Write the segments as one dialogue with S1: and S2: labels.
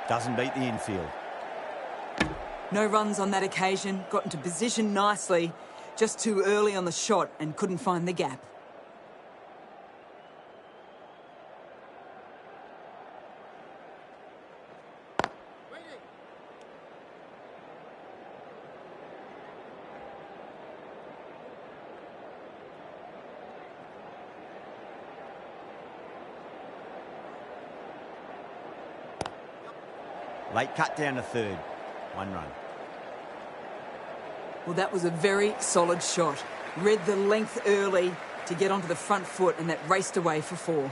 S1: Doesn't beat the infield.
S2: No runs on that occasion, got into position nicely, just too early on the shot and couldn't find the gap.
S1: Late cut down to third. 1 run.
S2: Well, that was a very solid shot. Read the length early to get onto the front foot, and that raced away for 4.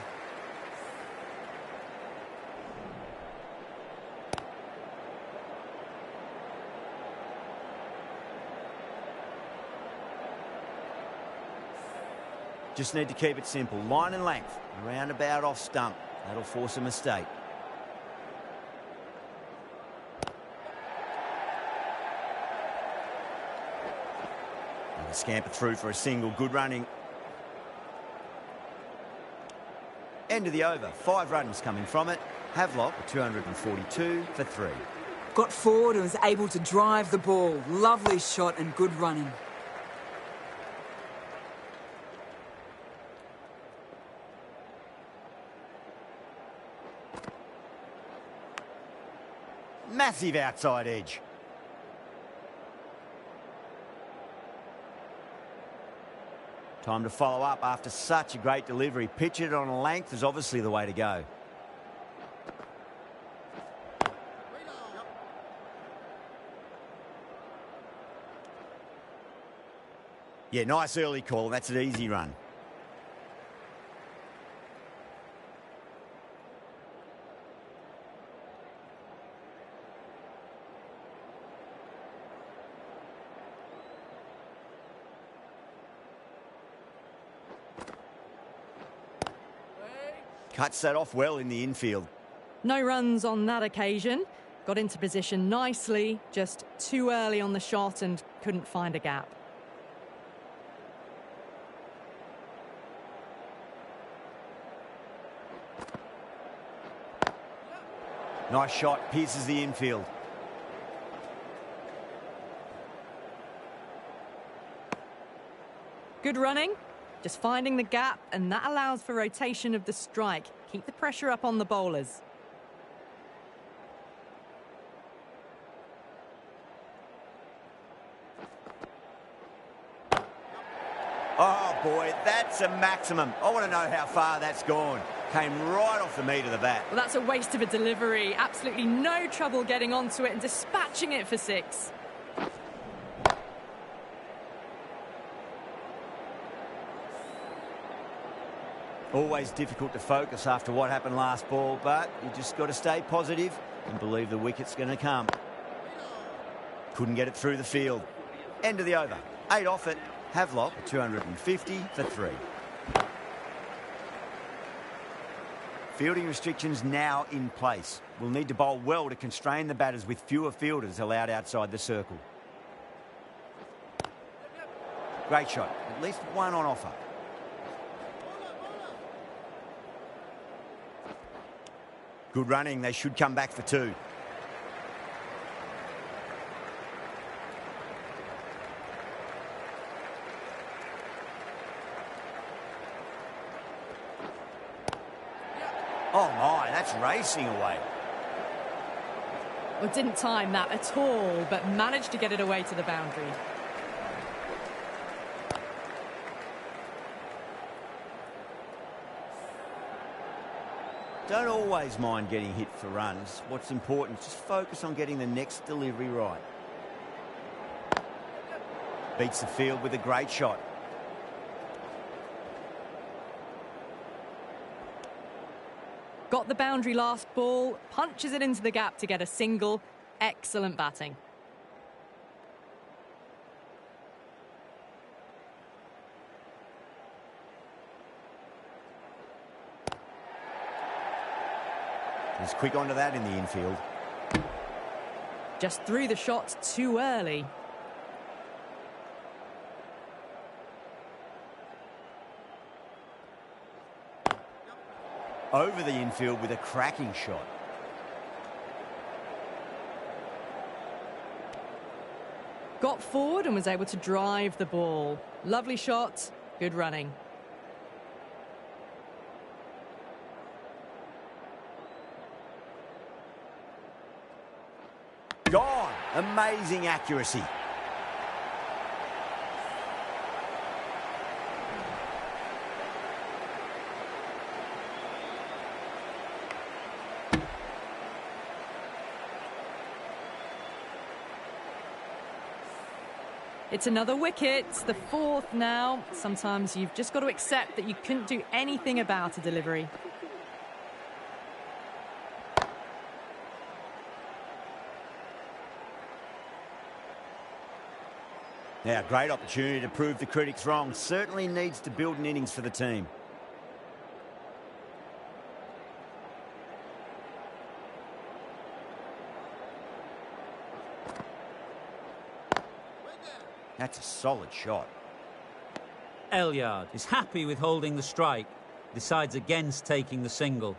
S1: Just need to keep it simple. Line and length. Roundabout off stump. That'll force a mistake. Scamper through for a single. Good running. End of the over. 5 runs coming from it. Havelock, 242 for 3.
S2: Got forward and was able to drive the ball. Lovely shot and good running.
S1: Massive outside edge. Time to follow up after such a great delivery. Pitch it on a length is obviously the way to go. Yeah, nice early call. That's an easy run. Cuts that off well in the infield.
S3: No runs on that occasion. Got into position nicely, just too early on the shot and couldn't find a gap.
S1: Nice shot, pierces the infield.
S3: Good running. Just finding the gap, and that allows for rotation of the strike. Keep the pressure up on the bowlers.
S1: Oh, boy, that's a maximum. I want to know how far that's gone. Came right off the meat of the bat.
S3: Well, that's a waste of a delivery. Absolutely no trouble getting onto it and dispatching it for 6.
S1: Always difficult to focus after what happened last ball, but you just got to stay positive and believe the wicket's going to come. Couldn't get it through the field. End of the over. 8 off it. Havelock, 250 for 3. Fielding restrictions now in place. We'll need to bowl well to constrain the batters with fewer fielders allowed outside the circle. Great shot. At least 1 on offer. Good running. They should come back for 2. Oh my, that's racing away.
S3: Well, didn't time that at all, but managed to get it away to the boundary.
S1: Don't always mind getting hit for runs. What's important is just focus on getting the next delivery right. Beats the field with a great shot.
S3: Got the boundary last ball, punches it into the gap to get a single. Excellent batting.
S1: He's quick onto that in the infield.
S3: Just threw the shot too early.
S1: Over the infield with a cracking shot.
S3: got forward and was able to drive the ball. Lovely shot, good running.
S1: Gone. Amazing accuracy.
S3: It's another wicket, the fourth now. Sometimes you've just got to accept that you couldn't do anything about a delivery.
S1: Now, great opportunity to prove the critics wrong. Certainly needs to build an innings for the team. That's a solid shot.
S4: Elyard is happy with holding the strike, decides against taking the single.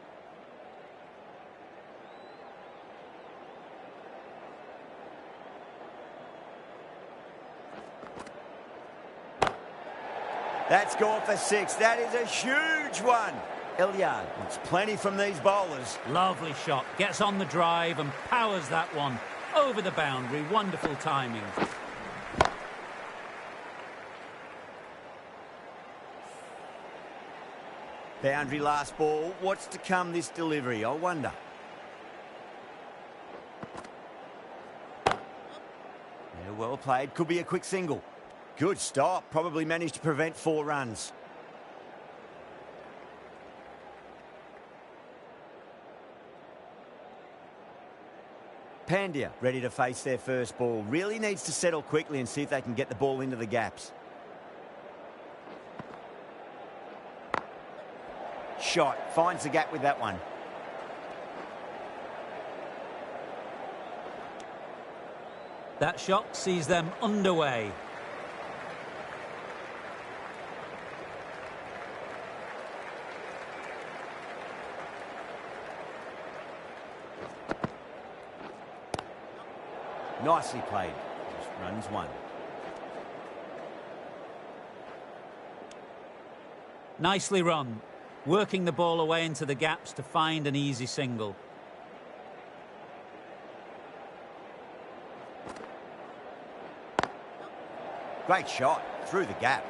S1: That's gone for 6. That is a huge one. Elyard wants plenty from these bowlers.
S4: Lovely shot, gets on the drive and powers that one over the boundary. Wonderful timing.
S1: Boundary last ball. What's to come this delivery, I wonder. Yeah, well played. Could be a quick single. Good stop. Probably managed to prevent 4 runs. Pandya ready to face their first ball. Really needs to settle quickly and see if they can get the ball into the gaps. Shot. Finds the gap with that one.
S4: That shot sees them underway.
S1: Nicely played. Just runs 1.
S4: Nicely run. Working the ball away into the gaps to find an easy single.
S1: Great shot. Through the gap.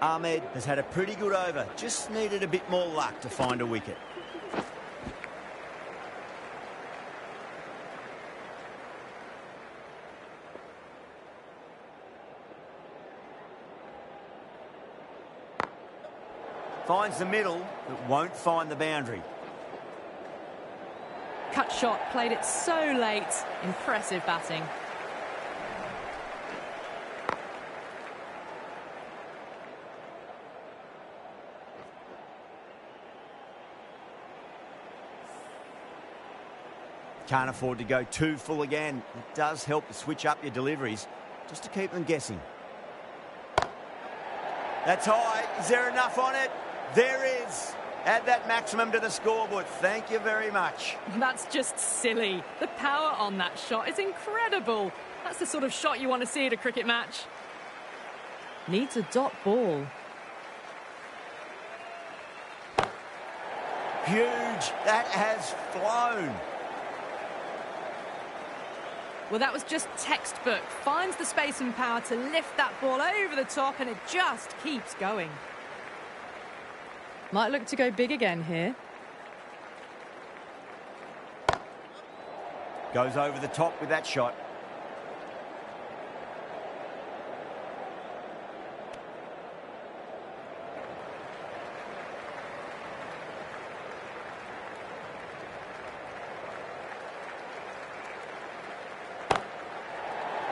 S1: Ahmed has had a pretty good over. Just needed a bit more luck to find a wicket. Finds the middle, but won't find the boundary.
S3: Cut shot, played it so late. Impressive batting.
S1: Can't afford to go too full again. It does help to switch up your deliveries, just to keep them guessing. That's high. Is there enough on it? There is. Add that maximum to the scoreboard. Thank you very much.
S3: That's just silly. The power on that shot is incredible. That's the sort of shot you want to see at a cricket match. Needs a dot ball.
S1: Huge. That has flown.
S3: Well, that was just textbook. Finds the space and power to lift that ball over the top, and it just keeps going. Might look to go big again here.
S1: Goes over the top with that shot.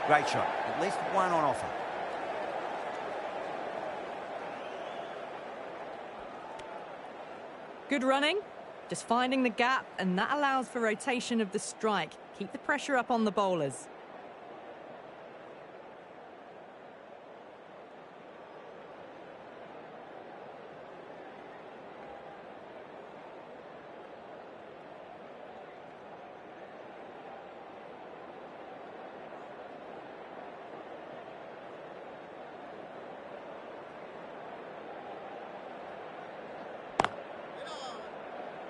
S1: Great shot. At least one on offer.
S3: Good running, just finding the gap, and that allows for rotation of the strike. Keep the pressure up on the bowlers.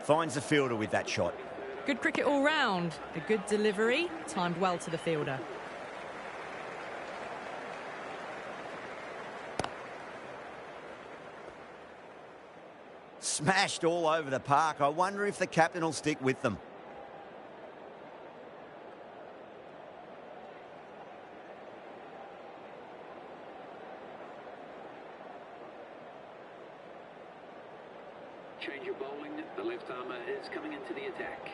S1: Finds the fielder with that shot.
S3: Good cricket all round. A good delivery, timed well to the fielder.
S1: Smashed all over the park. I wonder if the captain will stick with them.
S5: Change your bowling. The left armour is coming into the attack.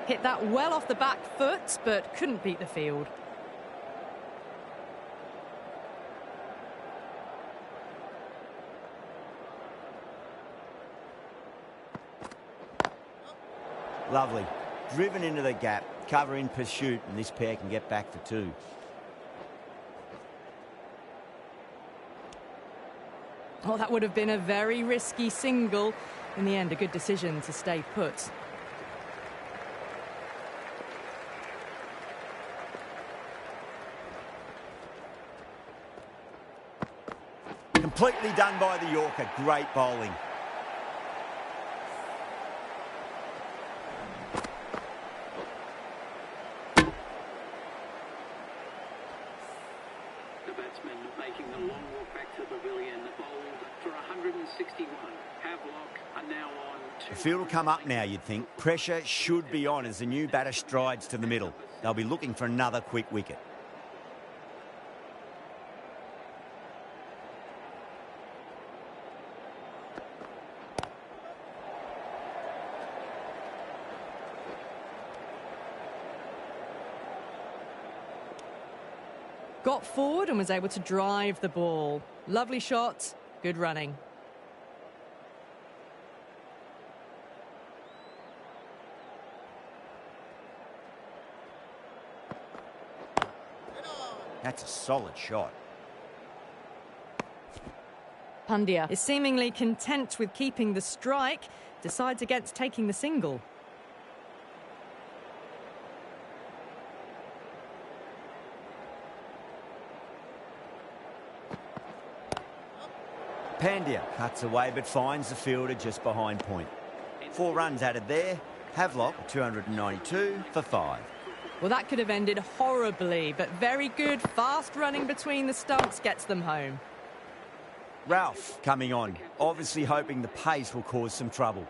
S3: Hit that well off the back foot, but couldn't beat the field.
S1: Lovely. Driven into the gap. Cover in pursuit, and this pair can get back for 2.
S3: Oh, that would have been a very risky single. In the end, a good decision to stay put.
S1: Completely done by the Yorker. Great bowling.
S5: The batsman making the long walk back to the pavilion, bowled for 161. Havelock are now on 2.
S1: The field will come up now, you'd think. Pressure should be on as the new batter strides to the middle. They'll be looking for another quick wicket.
S3: Got forward and was able to drive the ball. Lovely shot, good running.
S1: That's a solid shot.
S3: Pandya is seemingly content with keeping the strike, decides against taking the single.
S1: Pandya cuts away but finds the fielder just behind point. 4 runs added there. Havelock 292 for 5.
S3: Well, that could have ended horribly, but very good, fast running between the stumps gets them home.
S1: Ralph coming on, obviously hoping the pace will cause some trouble.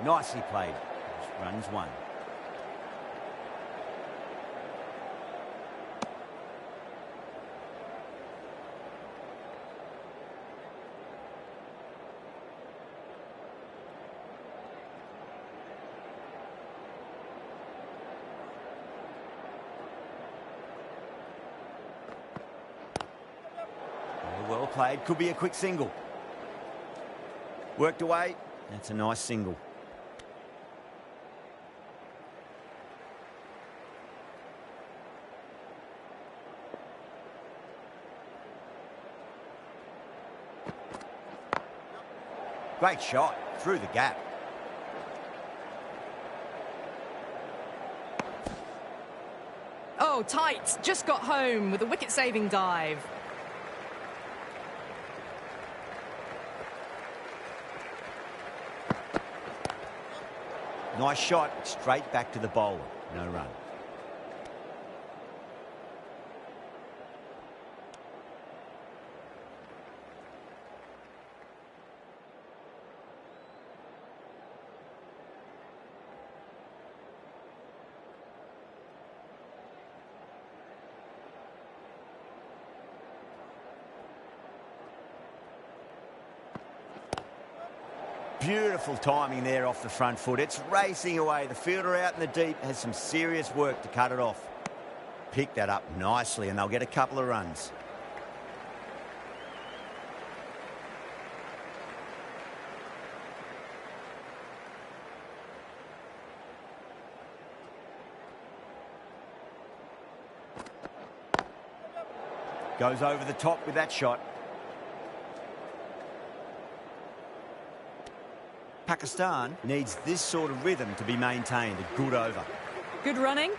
S1: Nicely played. Runs 1. Well played. Could be a quick single. Worked away. That's a nice single. Great shot through the gap.
S3: Oh, tight. Just got home with a wicket-saving dive.
S1: Nice shot. Straight back to the bowler. No run. Beautiful timing there off the front foot. It's racing away. The fielder out in the deep has some serious work to cut it off. Pick that up nicely and they'll get a couple of runs. Goes over the top with that shot. Pakistan needs this sort of rhythm to be maintained. A good over.
S3: Good running,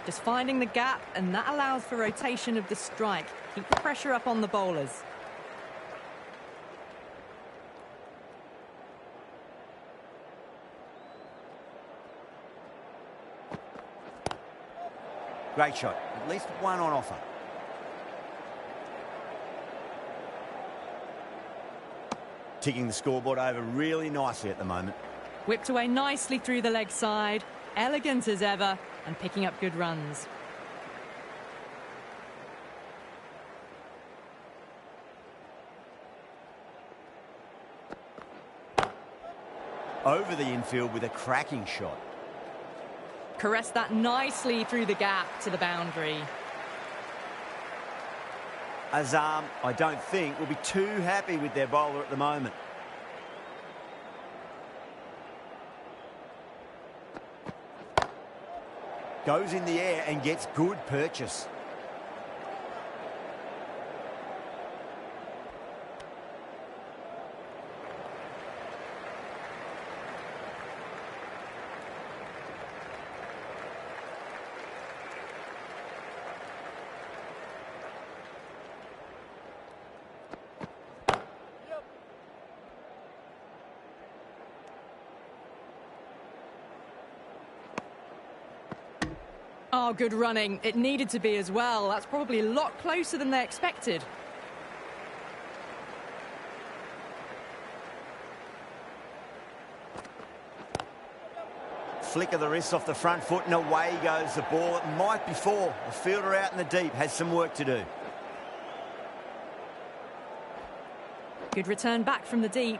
S3: just finding the gap, and that allows for rotation of the strike. Keep the pressure up on the bowlers.
S1: Great shot. At least one on offer. Ticking the scoreboard over really nicely at the moment.
S3: Whipped away nicely through the leg side. Elegant as ever, and picking up good runs.
S1: Over the infield with a cracking shot.
S3: Caressed that nicely through the gap to the boundary.
S1: Azam, I don't think, will be too happy with their bowler at the moment. Goes in the air and gets good purchase.
S3: Oh, good running. It needed to be as well. That's probably a lot closer than they expected.
S1: Flick of the wrist off the front foot and away goes the ball. It might be four. The fielder out in the deep has some work to do.
S3: Good return back from the deep.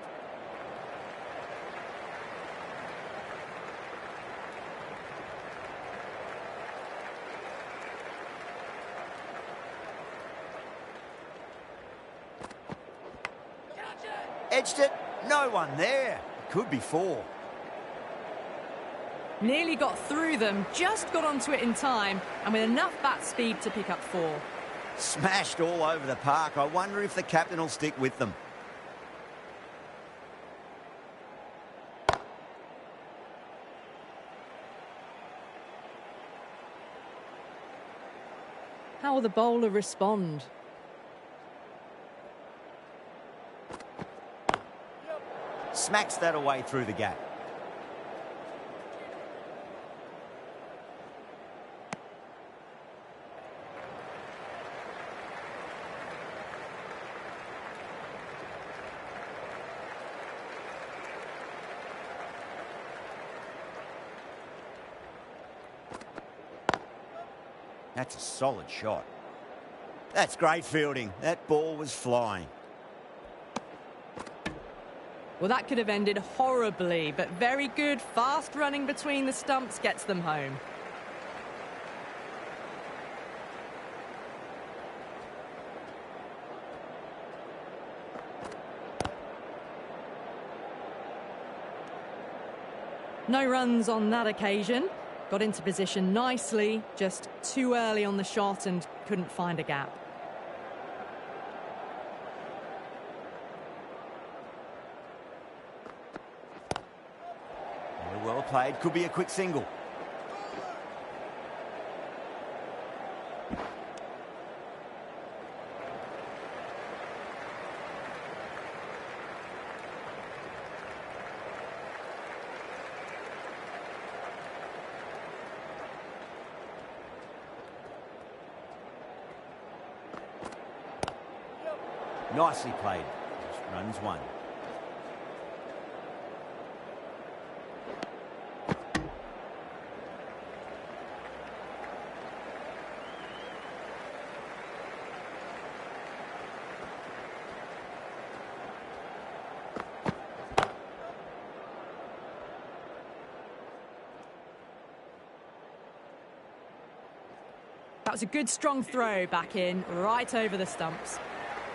S1: Edged it. No one there. Could be four.
S3: Nearly got through them, just got onto it in time, and with enough bat speed to pick up four.
S1: Smashed all over the park. I wonder if the captain will stick with them.
S3: How will the bowler respond?
S1: Smacks that away through the gap. That's a solid shot. That's great fielding. That ball was flying.
S3: Well, that could have ended horribly, but very good, fast running between the stumps gets them home. No runs on that occasion. Got into position nicely, just too early on the shot and couldn't find a gap.
S1: Well played. Could be a quick single. Nicely played. Just runs one.
S3: That was a good strong throw back in, right over the stumps.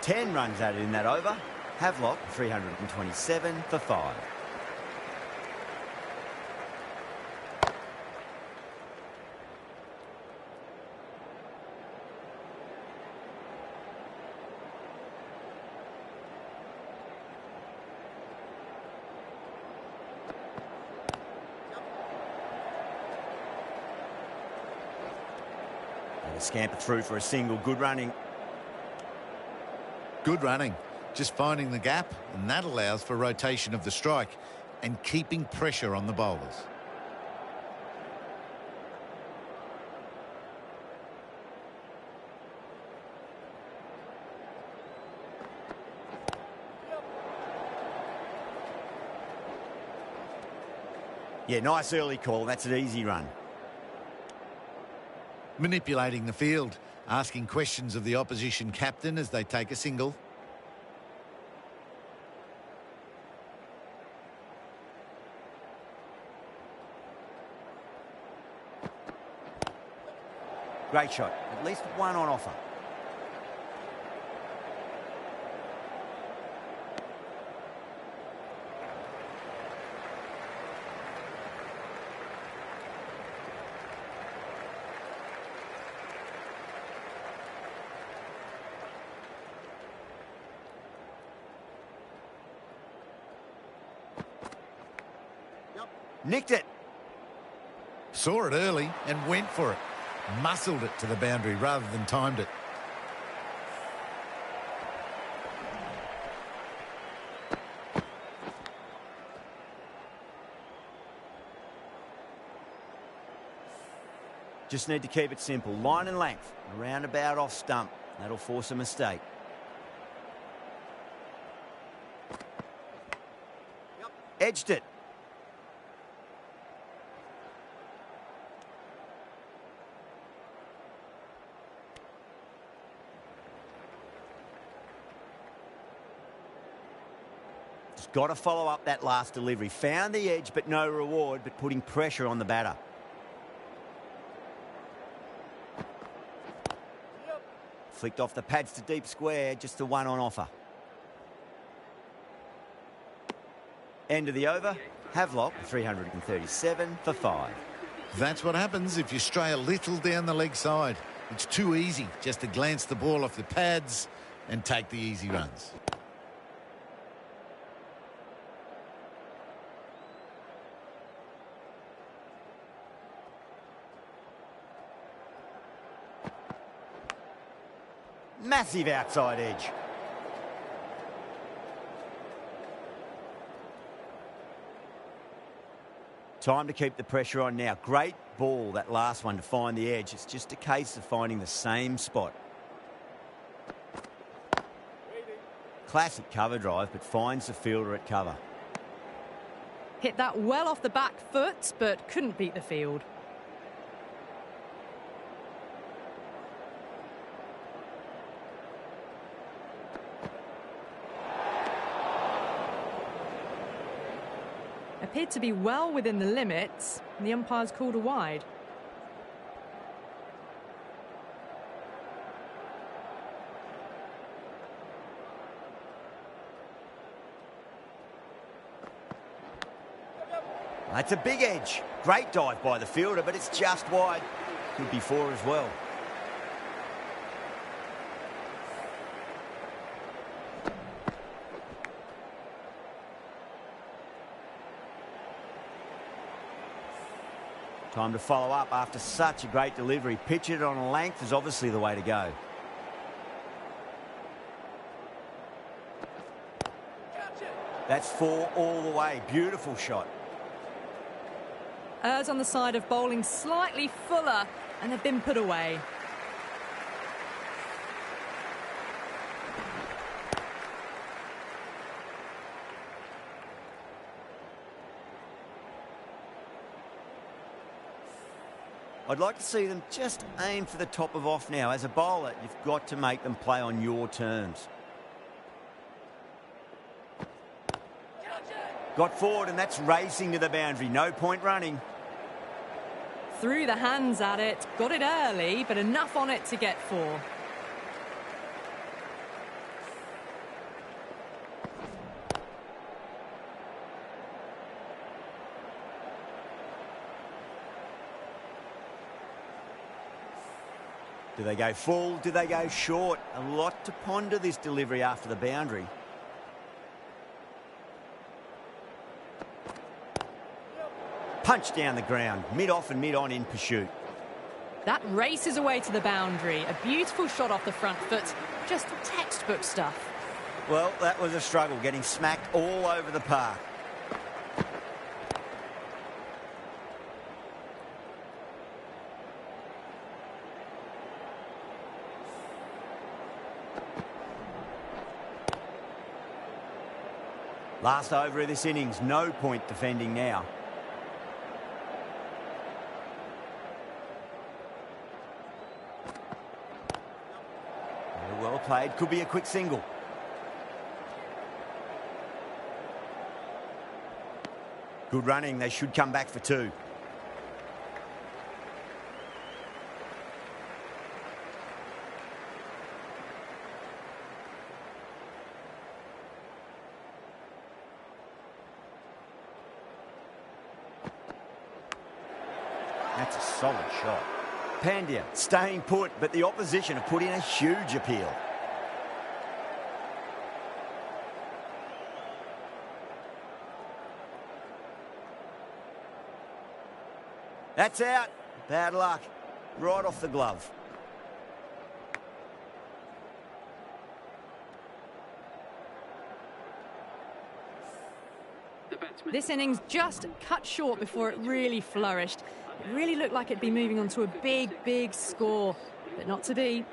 S1: 10 runs added in that over. Havelock, 327 for 5. They scamper through for a single. Good running.
S6: Good running. Just finding the gap, and that allows for rotation of the strike and keeping pressure on the bowlers.
S1: Yeah, nice early call. That's an easy run.
S6: Manipulating the field, asking questions of the opposition captain as they take a single.
S1: Great shot. At least one on offer. Nicked it.
S6: Saw it early and went for it. Muscled it to the boundary rather than timed it.
S1: Just need to keep it simple. Line and length. Around about off stump. That'll force a mistake. Edged it. Just got to follow up that last delivery. Found the edge, but no reward, but putting pressure on the batter. Flicked off the pads to deep square, just the one on offer. End of the over. Havelock, 337 for 5.
S6: That's what happens if you stray a little down the leg side. It's too easy just to glance the ball off the pads and take the easy runs.
S1: Massive outside edge. Time to keep the pressure on now. Great ball, that last one, to find the edge. It's just a case of finding the same spot. Classic cover drive, but finds the fielder at cover.
S3: Hit that well off the back foot, but couldn't beat the field. Appeared to be well within the limits, and the umpire's called a wide.
S1: That's a big edge. Great dive by the fielder, but it's just wide. Could be 4 as well. Time to follow up after such a great delivery. Pitch it on a length is obviously the way to go. That's 4 all the way. Beautiful shot.
S3: Errs on the side of bowling slightly fuller, and they've been put away.
S1: I'd like to see them just aim for the top of off now. As a bowler, you've got to make them play on your terms. Got forward, and that's racing to the boundary. No point running.
S3: Threw the hands at it, got it early, but enough on it to get 4.
S1: Do they go full? Do they go short? A lot to ponder this delivery after the boundary. Punch down the ground, mid-off and mid-on in pursuit.
S3: That races away to the boundary. A beautiful shot off the front foot. Just textbook stuff.
S1: Well, that was a struggle, getting smacked all over the park. Last over of this innings, no point defending now. Well played, could be a quick single. Good running, they should come back for two. That's a solid shot. Pandya staying put, but the opposition have put in a huge appeal. That's out. Bad luck. Right off the glove.
S3: This innings just cut short before it really flourished. It really looked like it'd be moving on to a big, big score, but not to be.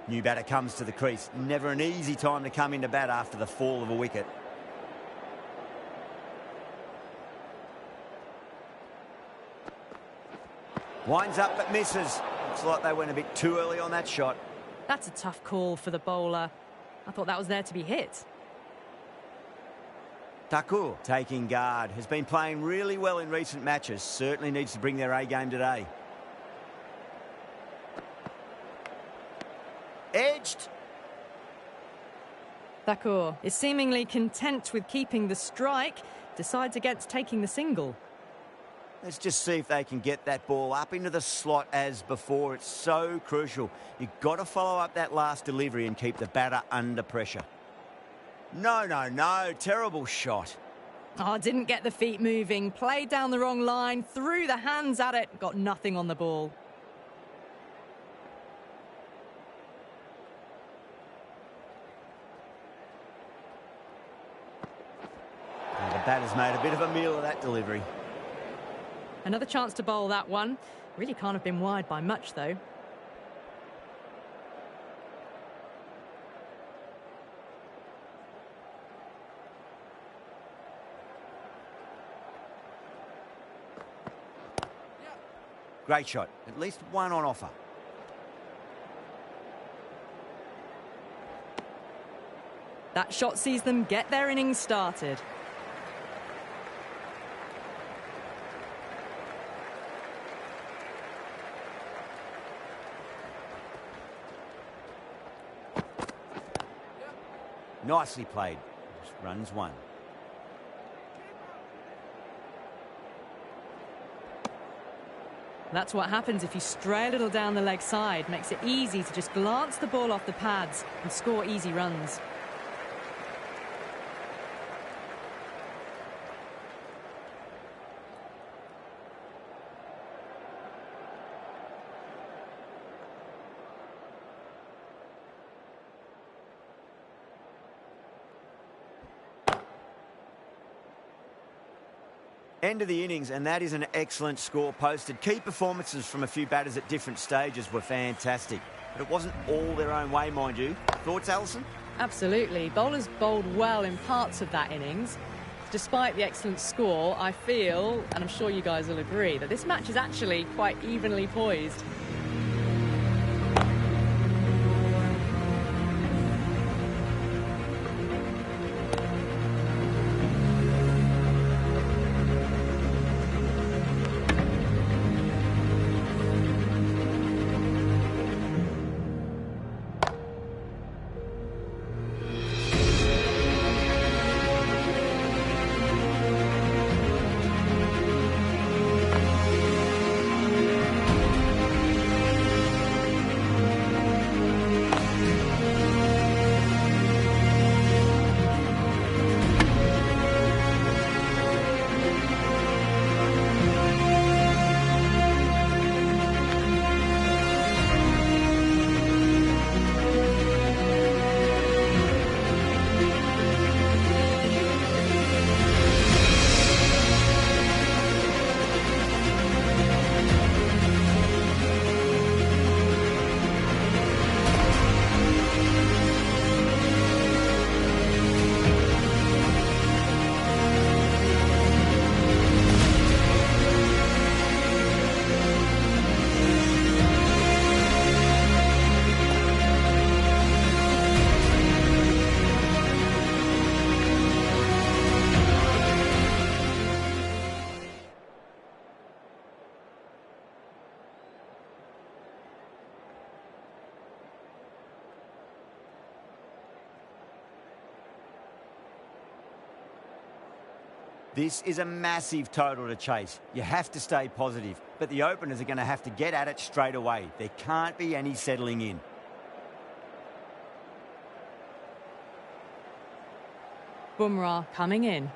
S1: New batter comes to the crease. Never an easy time to come into bat after the fall of a wicket. Winds up but misses. Looks like they went a bit too early on that shot.
S3: That's a tough call for the bowler. I thought that was there to be hit.
S1: Thakur taking guard. Has been playing really well in recent matches. Certainly needs to bring their A game today. Edged.
S3: Thakur is seemingly content with keeping the strike. Decides against taking the single.
S1: Let's just see if they can get that ball up into the slot as before. It's so crucial. You've got to follow up that last delivery and keep the batter under pressure. No, no, no. Terrible shot.
S3: Oh, didn't get the feet moving. Played down the wrong line. Threw the hands at it. Got nothing on the ball.
S1: And the batter's made a bit of a meal of that delivery.
S3: Another chance to bowl that one. Really can't have been wide by much, though.
S1: Great shot. At least one on offer.
S3: That shot sees them get their innings started.
S1: Nicely played. Just runs one.
S3: That's what happens if you stray a little down the leg side. Makes it easy to just glance the ball off the pads and score easy runs.
S1: End of the innings, and that is an excellent score posted. Key performances from a few batters at different stages were fantastic, but it wasn't all their own way, mind you. Thoughts, Alison?
S3: Absolutely. Bowlers bowled well in parts of that innings. Despite the excellent score, I feel, and I'm sure you guys will agree, that this match is actually quite evenly poised.
S1: This is a massive total to chase. You have to stay positive, but the openers are going to have to get at it straight away. There can't be any settling in.
S3: Bumrah coming in.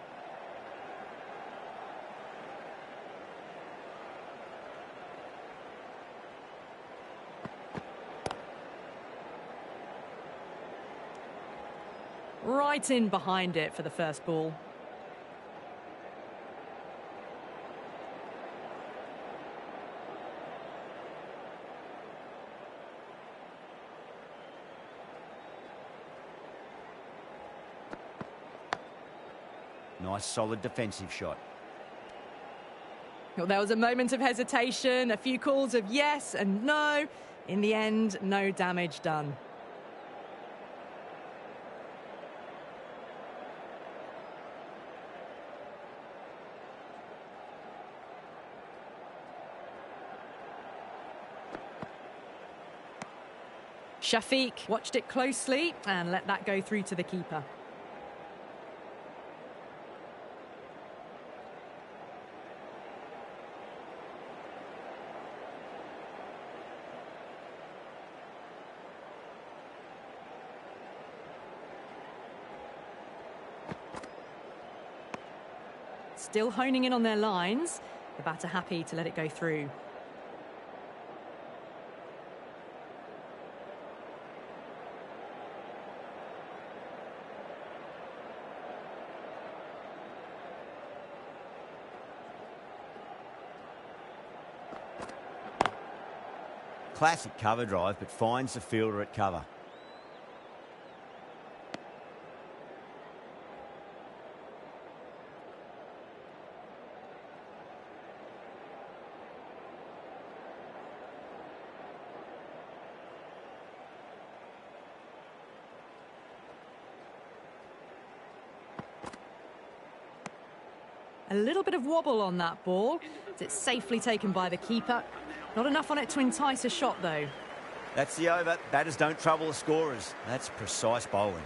S3: Right in behind it for the first ball.
S1: Nice, solid defensive shot.
S3: Well, there was a moment of hesitation, a few calls of yes and no. In the end, no damage done. Shafiq watched it closely and let that go through to the keeper. Still honing in on their lines. The batter happy to let it go through.
S1: Classic cover drive, but finds the fielder at cover.
S3: A little bit of wobble on that ball. It's safely taken by the keeper. Not enough on it to entice a shot, though.
S1: That's the over. Batters don't trouble the scorers. That's precise bowling.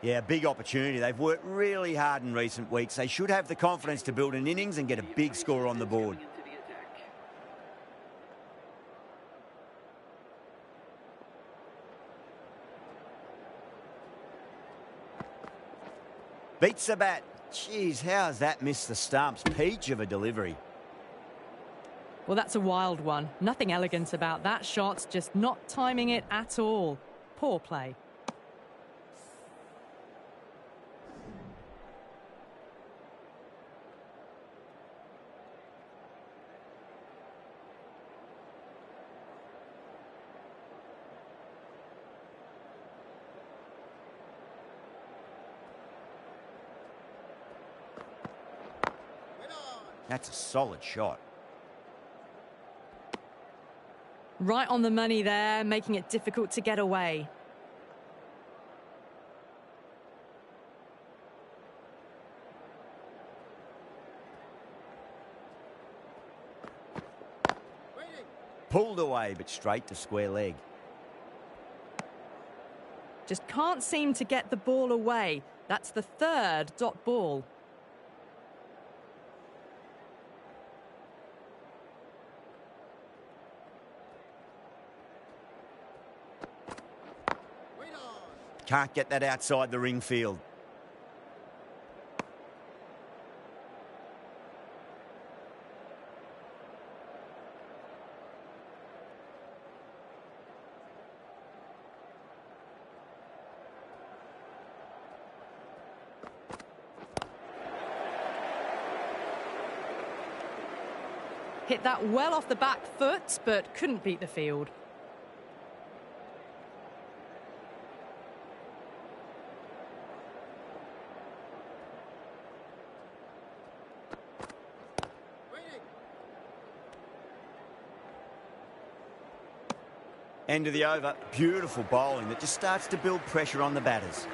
S1: Yeah, big opportunity. They've worked really hard in recent weeks. They should have the confidence to build an innings and get a big score on the board. Beats the bat. Jeez, how has that missed the stumps? Peach of a delivery.
S3: Well, that's a wild one. Nothing elegant about that shot, just not timing it at all. Poor play.
S1: That's a solid shot.
S3: Right on the money there, making it difficult to get away.
S1: Pulled away, but straight to square leg.
S3: Just can't seem to get the ball away. That's the third dot ball.
S1: Can't get that outside the ring field.
S3: Hit that well off the back foot, but couldn't beat the field.
S1: End of the over. Beautiful bowling that just starts to build pressure on the batters.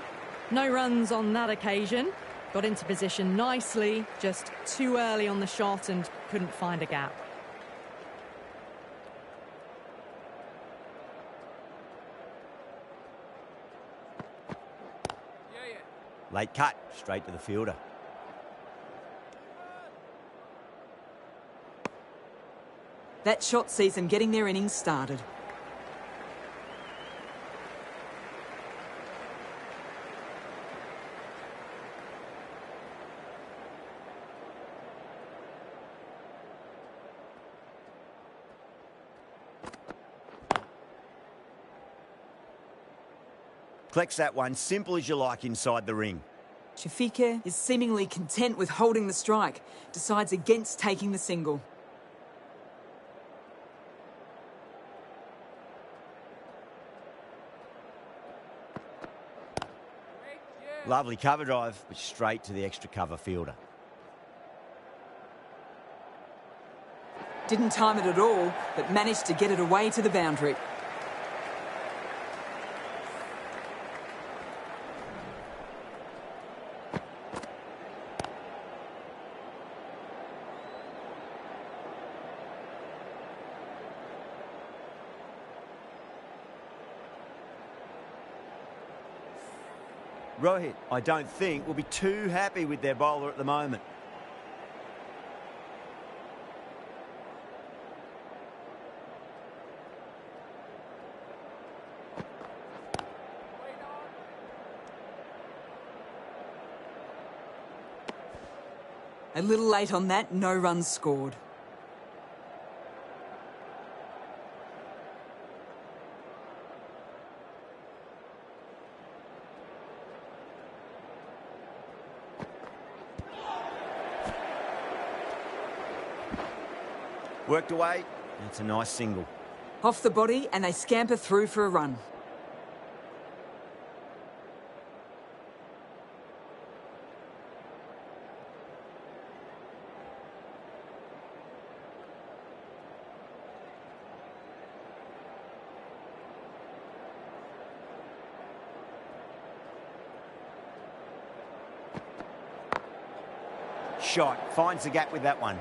S3: No runs on that occasion. Got into position nicely, just too early on the shot and couldn't find a gap.
S1: Late cut, straight to the fielder.
S2: That shot sees them getting their innings started.
S1: Collects that one, simple as you like inside the ring.
S2: Shafiqah is seemingly content with holding the strike, decides against taking the single.
S1: Lovely cover drive, but straight to the extra cover fielder.
S2: Didn't time it at all, but managed to get it away to the boundary.
S1: Rohit, I don't think, will be too happy with their bowler at the moment.
S2: A little late on that, no runs scored.
S1: Worked away, that's a nice single.
S2: Off the body, and they scamper through for a run.
S1: Shot, finds the gap with that one.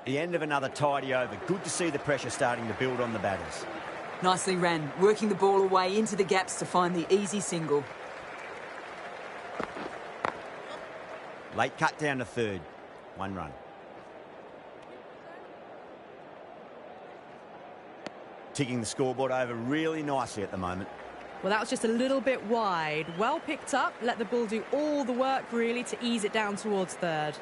S1: The end of another tidy over. Good to see the pressure starting to build on the batters.
S2: Nicely ran, working the ball away into the gaps to find the easy single.
S1: Late cut down to third. 1 run. Ticking the scoreboard over really nicely at the moment.
S3: Well, that was just a little bit wide. Well picked up, let the ball do all the work, really, to ease it down towards third.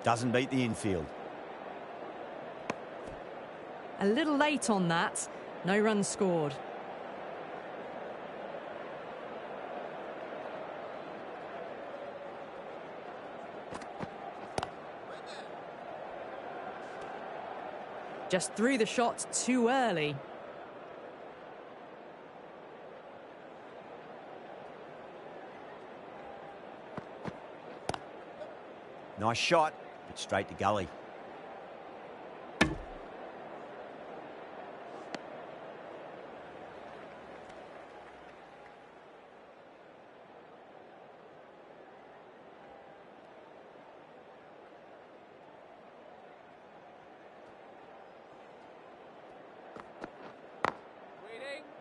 S1: Doesn't beat the infield.
S3: A little late on that. No runs scored. Just threw the shot too early.
S1: Nice shot, but straight to gully.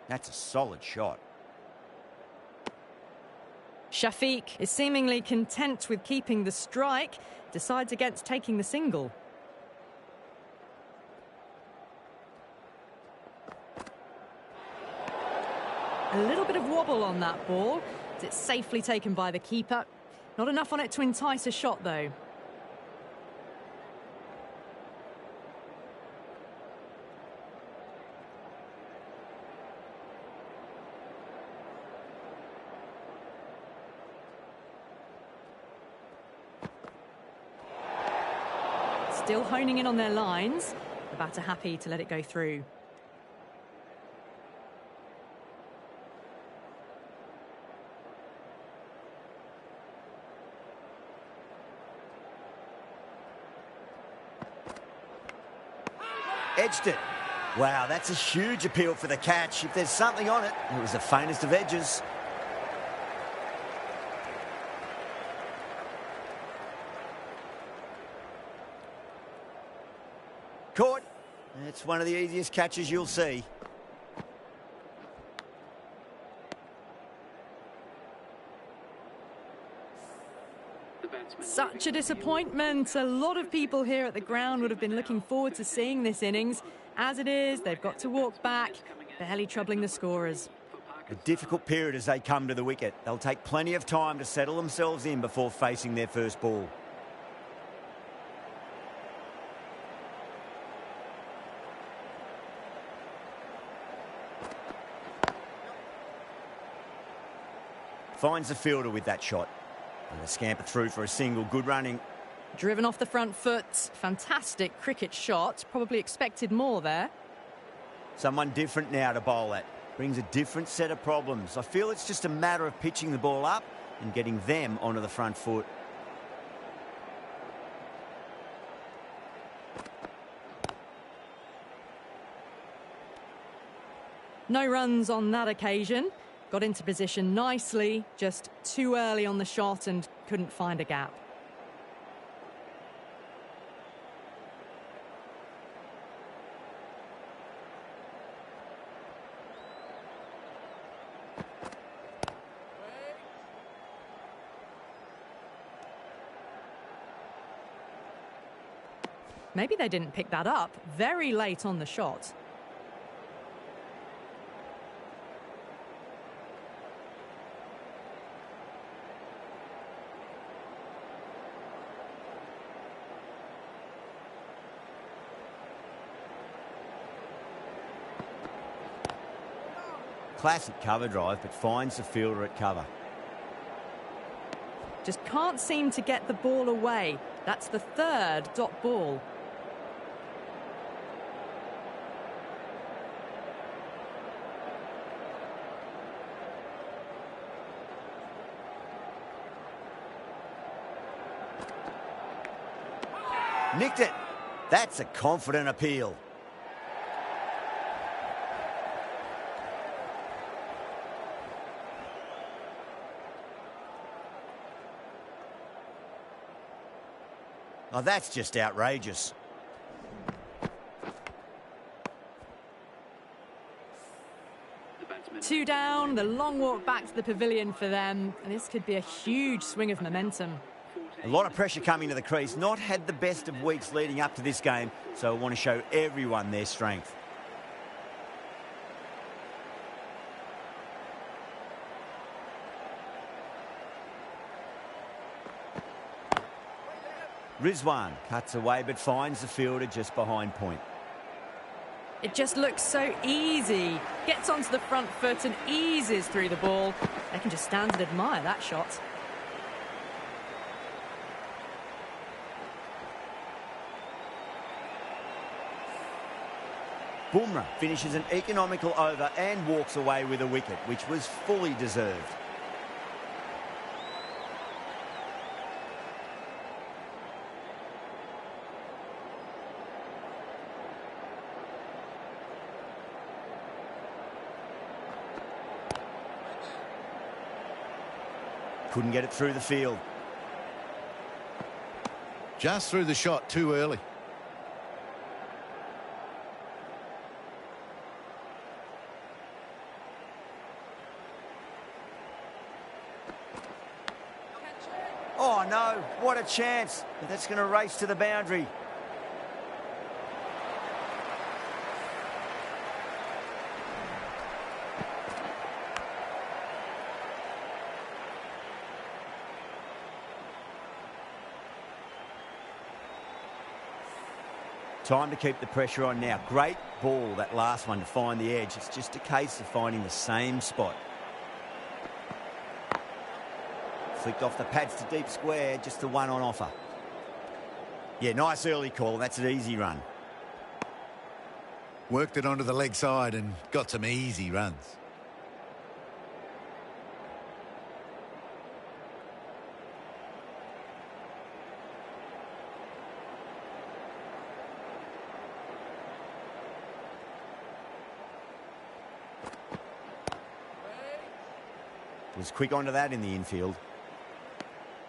S1: That's a solid shot.
S3: Shafiq is seemingly content with keeping the strike, decides against taking the single. A little bit of wobble on that ball. It's safely taken by the keeper. Not enough on it to entice a shot, though. Still honing in on their lines. The batter happy to let it go through.
S1: Edged it. Wow, that's a huge appeal for the catch. If there's something on it, it was the faintest of edges. Caught. It's one of the easiest catches you'll see.
S3: Such a disappointment. A lot of people here at the ground would have been looking forward to seeing this innings. As it is, they've got to walk back, barely troubling the scorers.
S1: A difficult period as they come to the wicket. They'll take plenty of time to settle themselves in before facing their first ball. Finds the fielder with that shot. And a scamper through for a single. Good running.
S3: Driven off the front foot. Fantastic cricket shot. Probably expected more there.
S1: Someone different now to bowl at. Brings a different set of problems. I feel it's just a matter of pitching the ball up and getting them onto the front foot.
S3: No runs on that occasion. Got into position nicely, just too early on the shot and couldn't find a gap. Maybe they didn't pick that up. Very late on the shot.
S1: Classic cover drive, but finds the fielder at cover.
S3: Just can't seem to get the ball away. That's the third dot ball.
S1: Nicked it. That's a confident appeal. Oh, that's just outrageous.
S3: Two down, the long walk back to the pavilion for them, and this could be a huge swing of momentum.
S1: A lot of pressure coming to the crease. Not had the best of weeks leading up to this game, so I want to show everyone their strength. Rizwan cuts away but finds the fielder just behind point.
S3: It just looks so easy. Gets onto the front foot and eases through the ball. They can just stand and admire that shot.
S1: Bumrah finishes an economical over and walks away with a wicket, which was fully deserved. Couldn't get it through the field.
S6: Just threw the shot too early.
S1: Oh no, what a chance. But that's going to race to the boundary. Time to keep the pressure on now. Great ball, that last one, to find the edge. It's just a case of finding the same spot. Flicked off the pads to deep square, just the one on offer. Yeah, nice early call. That's an easy run.
S6: Worked it onto the leg side and got some easy runs.
S1: Was quick onto that in the infield.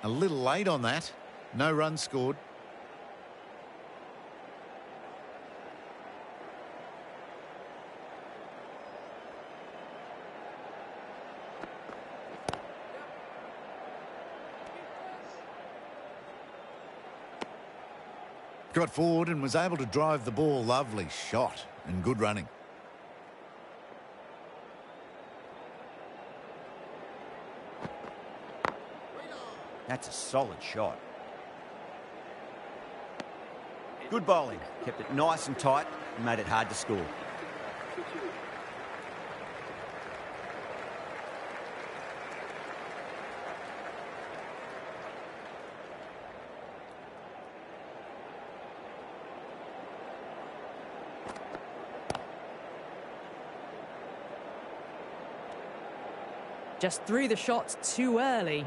S6: A little late on that. No runs scored. Got forward and was able to drive the ball. Lovely shot and good running.
S1: That's a solid shot. Good bowling. Kept it nice and tight and made it hard to score.
S3: Just threw the shot too early.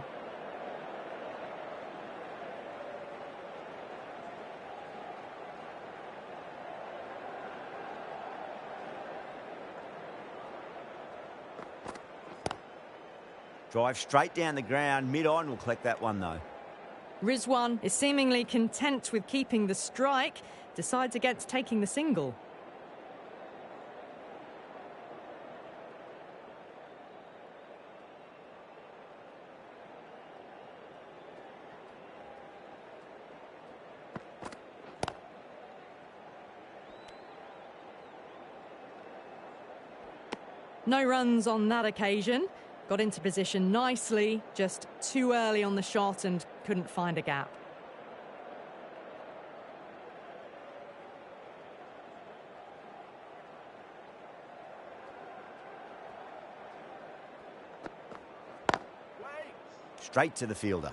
S1: Drive straight down the ground. Mid-on will collect that one, though.
S3: Rizwan is seemingly content with keeping the strike, decides against taking the single. No runs on that occasion. Got into position nicely, just too early on the shot and couldn't find a gap.
S1: Straight to the fielder.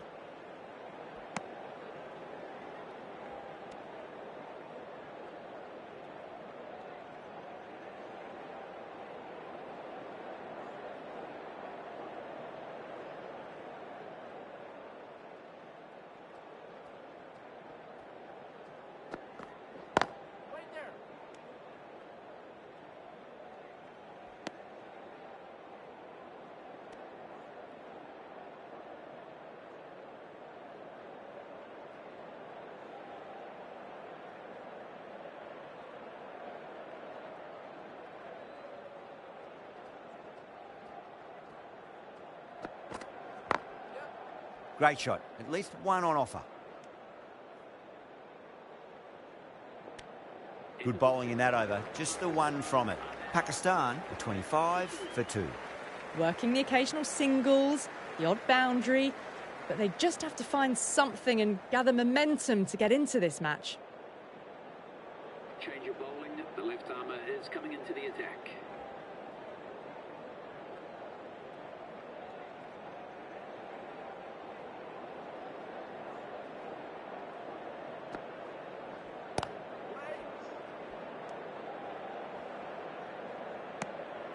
S1: Great shot. At least one on offer. Good bowling in that over. Just the one from it. Pakistan, a 25 for 2.
S3: Working the occasional singles, the odd boundary, but they just have to find something and gather momentum to get into this match.
S5: Change of bowling. The left armour is coming into the attack.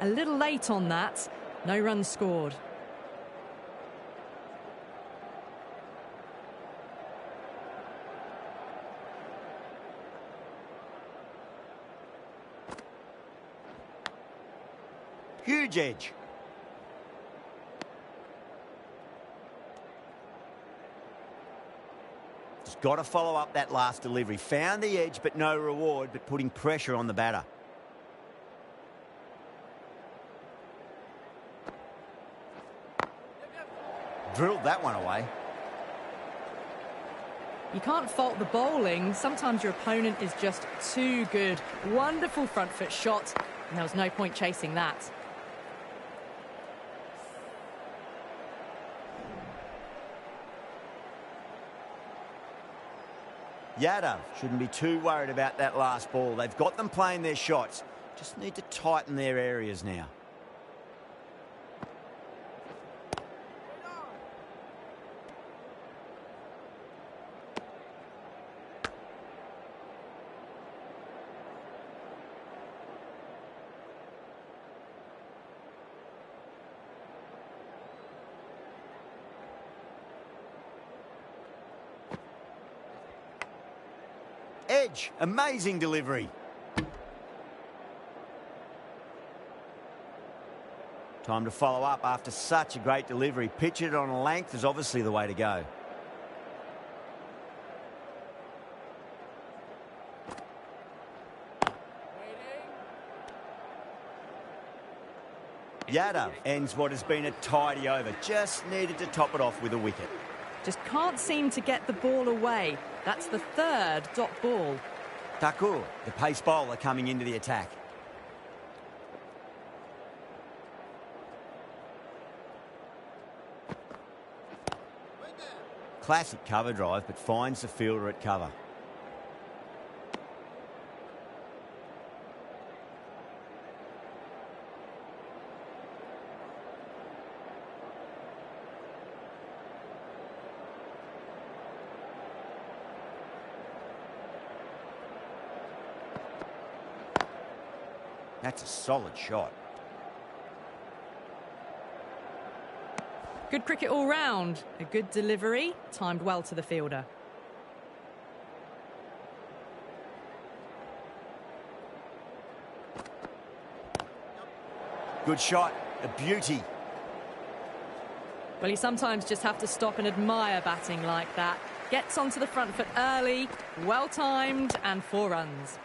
S3: A little late on that. No runs scored.
S1: Huge edge. Just got to follow up that last delivery. Found the edge, but no reward, but putting pressure on the batter. Drilled that one away.
S3: You can't fault the bowling. Sometimes your opponent is just too good. Wonderful front foot shot, and there was no point chasing that.
S1: Yadav shouldn't be too worried about that last ball. They've got them playing their shots. Just need to tighten their areas now. Edge, amazing delivery. Time to follow up after such a great delivery. Pitch it on a length is obviously the way to go. Yadav ends what has been a tidy over. Just needed to top it off with a wicket.
S3: Just can't seem to get the ball away. That's the third dot ball.
S1: Takur, the pace bowler, coming into the attack. Classic cover drive, but finds the fielder at cover. That's a solid shot.
S3: Good cricket all round. A good delivery, timed well to the fielder.
S1: Good shot, a beauty.
S3: Well, you sometimes just have to stop and admire batting like that. Gets onto the front foot early, well timed, and 4 runs.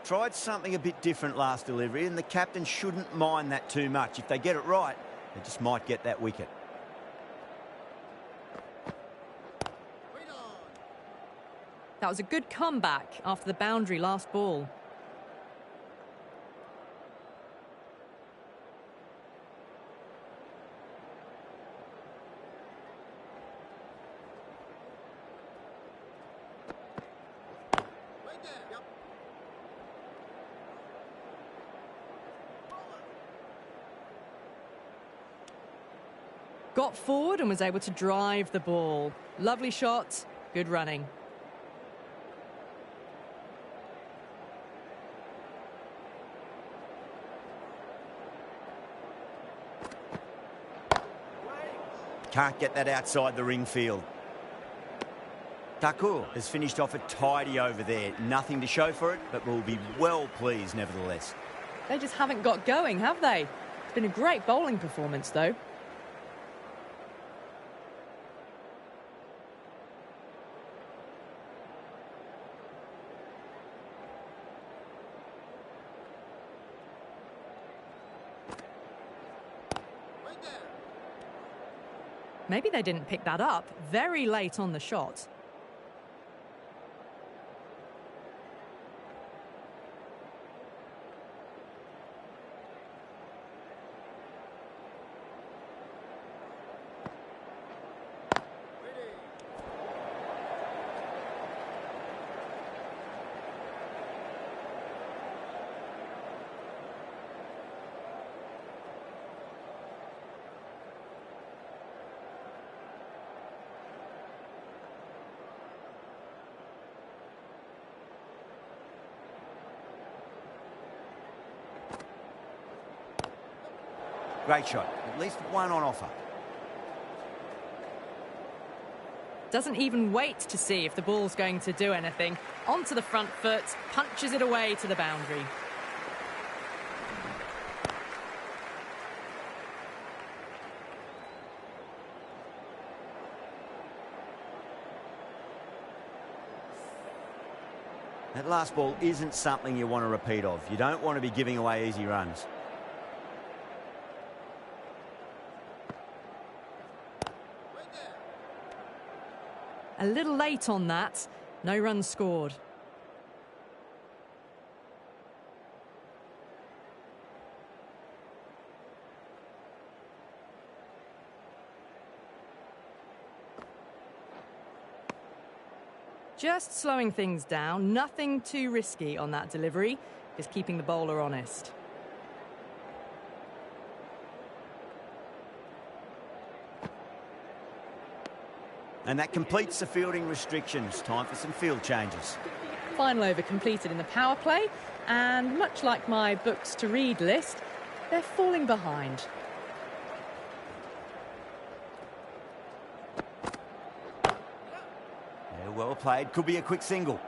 S1: Tried something a bit different last delivery, and the captain shouldn't mind that too much. If they get it right, they just might get that wicket.
S3: That was a good comeback after the boundary last ball. Got forward and was able to drive the ball. Lovely shot, good running.
S1: Can't get that outside the ring field. Takur has finished off a tidy over there. Nothing to show for it, but will be well pleased nevertheless.
S3: They just haven't got going, have they? It's been a great bowling performance, though. Maybe they didn't pick that up very late on the shot.
S1: Great shot. At least one on offer.
S3: Doesn't even wait to see if the ball's going to do anything. Onto the front foot, punches it away to the boundary.
S1: That last ball isn't something you want to repeat of. You don't want to be giving away easy runs.
S3: A little late on that. No runs scored. Just slowing things down. Nothing too risky on that delivery. Just keeping the bowler honest.
S1: And that completes the fielding restrictions. Time for some field changes.
S3: Final over completed in the power play, and much like my books to read list, they're falling behind.
S1: Yeah, well played. Could be a quick single.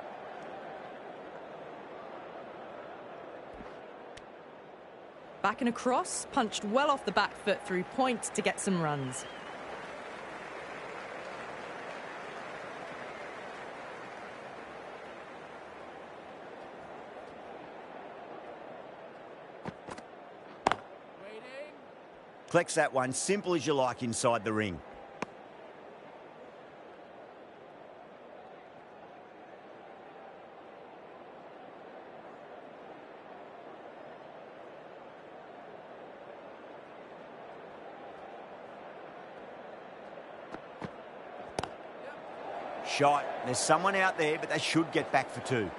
S3: Back and across, punched well off the back foot through point to get some runs.
S1: Collects that one, simple as you like inside the ring. Shot. There's someone out there, but they should get back for two.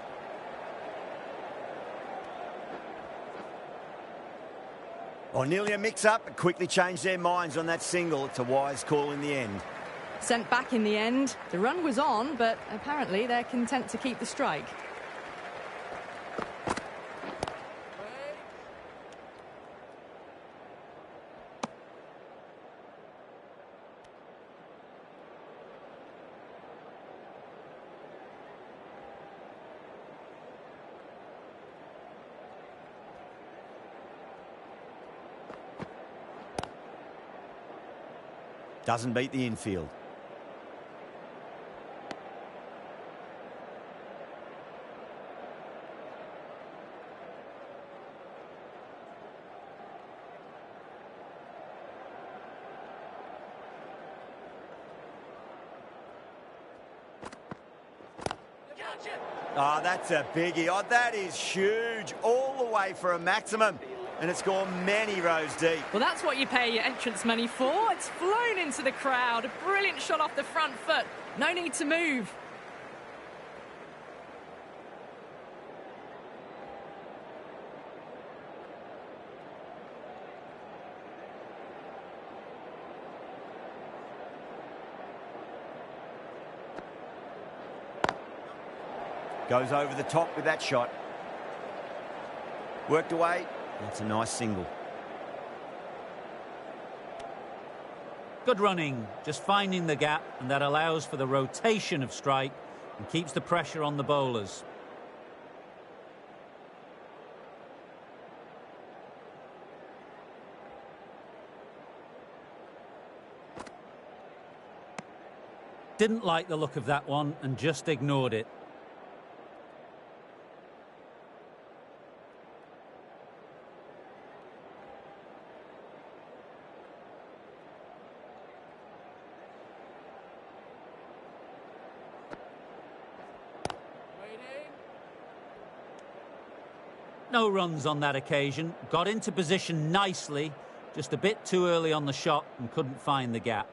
S1: Oh, nearly a mix-up, but quickly changed their minds on that single. It's a wise call in the end.
S3: Sent back in the end. The run was on, but apparently they're content to keep the strike.
S1: Doesn't beat the infield. Oh, that's a biggie. Oh, that is huge. All the way for a maximum. And it's gone many rows deep.
S3: Well, that's what you pay your entrance money for. It's flown into the crowd. A brilliant shot off the front foot. No need to move.
S1: Goes over the top with that shot. Worked away. That's a nice single.
S4: Good running, just finding the gap, and that allows for the rotation of strike and keeps the pressure on the bowlers. Didn't like the look of that one and just ignored it. No runs on that occasion. Got into position nicely, just a bit too early on the shot and couldn't find the gap.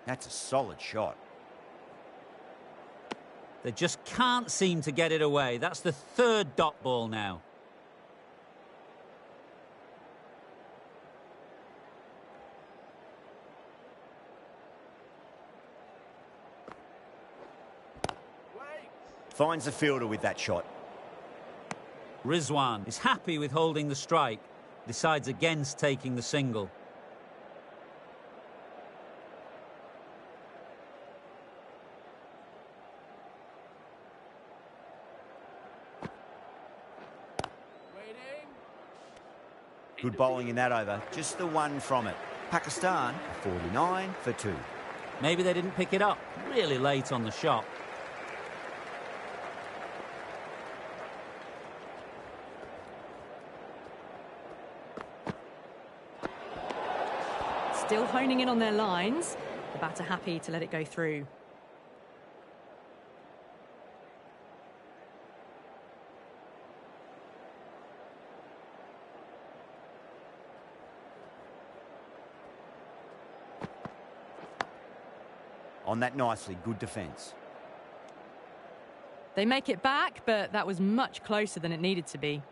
S1: That's a solid shot.
S4: They just can't seem to get it away. That's the third dot ball now.
S1: Finds the fielder with that shot.
S4: Rizwan is happy with holding the strike. Decides against taking the single.
S1: Good bowling in that over. Just the one from it. Pakistan, 49 for 2.
S4: Maybe they didn't pick it up. Really late on the shot.
S3: Still honing in on their lines. The batter happy to let it go through.
S1: On that nicely, good defence.
S3: They make it back, but that was much closer than it needed to be.